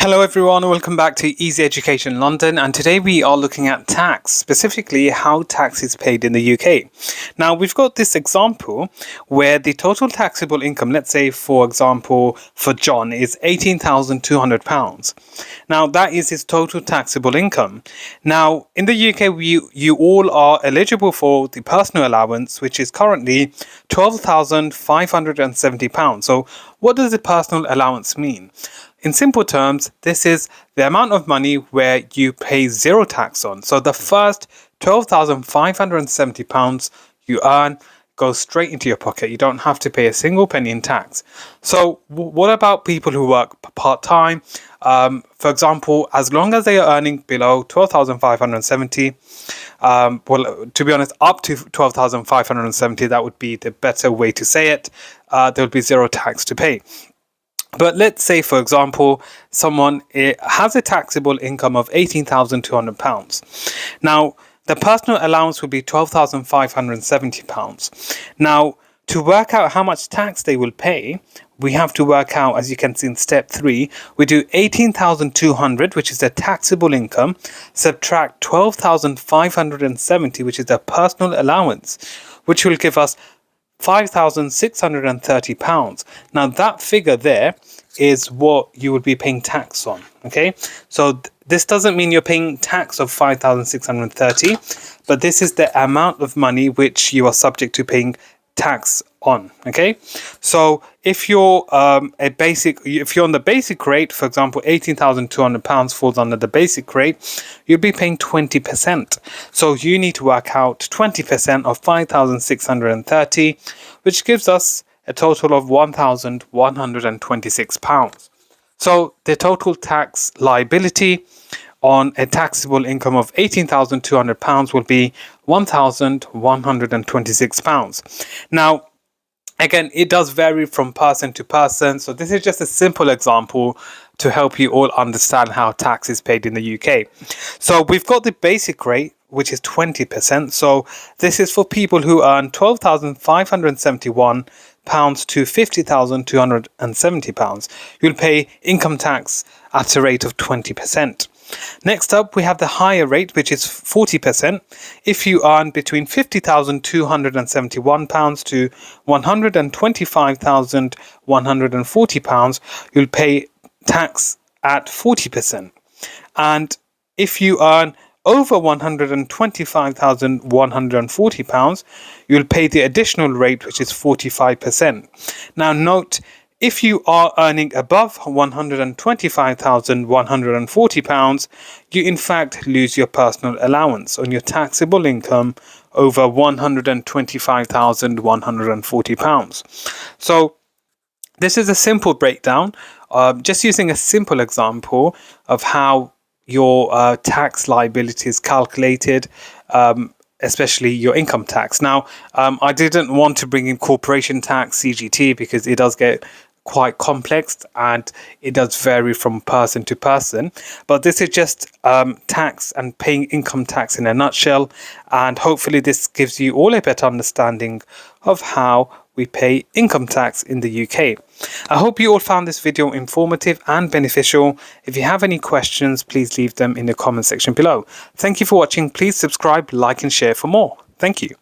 Hello everyone, welcome back to Easy Education London, and today we are looking at tax, specifically how tax is paid in the UK. Now we've got this example where the total taxable income, let's say for example for John, is £18,200. Now that is his total taxable income. Now in the UK you all are eligible for the personal allowance, which is currently £12,570. So what does the personal allowance mean? In simple terms, this is the amount of money where you pay zero tax on. So the first £12,570 you earn goes straight into your pocket. You don't have to pay a single penny in tax. So what about people who work part-time? For example, as long as they are earning below 12,570, well, to be honest, up to 12,570, that would be the better way to say it. There would be zero tax to pay. But let's say, for example, someone has a taxable income of £18,200. Now, the personal allowance would be £12,570. Now, to work out how much tax they will pay, we have to work out, as you can see in step 3, we do 18,200, which is the taxable income, subtract 12,570, which is the personal allowance, which will give us £5,630. Now that figure there is what you would be paying tax on. Okay, so this doesn't mean you're paying tax of 5,630, but this is the amount of money which you are subject to paying tax on. Okay, so if you're if you're on the basic rate, for example, £18,200 falls under the basic rate, you'll be paying 20%. So you need to work out 20% of 5,630, which gives us a total of £1,126. So the total tax liability on a taxable income of £18,200 will be £1,126. Now, again, it does vary from person to person. So this is just a simple example to help you all understand how tax is paid in the UK. So we've got the basic rate, which is 20%. So this is for people who earn £12,571 to £50,270. You'll pay income tax at a rate of 20%. Next up, we have the higher rate, which is 40%. If you earn between £50,271 to £125,140, you'll pay tax at 40%. And if you earn over £125,140, you'll pay the additional rate, which is 45%. Now note, if you are earning above £125,140, you in fact lose your personal allowance on your taxable income over £125,140. So this is a simple breakdown, just using a simple example of how your tax liability is calculated, especially your income tax. Now, I didn't want to bring in corporation tax, CGT, because it does get quite complex and it does vary from person to person, but this is just tax and paying income tax in a nutshell, and hopefully this gives you all a better understanding of how we pay income tax in the UK. I hope you all found this video informative and beneficial. If you have any questions, please leave them in the comment section below. Thank you for watching. Please subscribe, like and share for more. Thank you.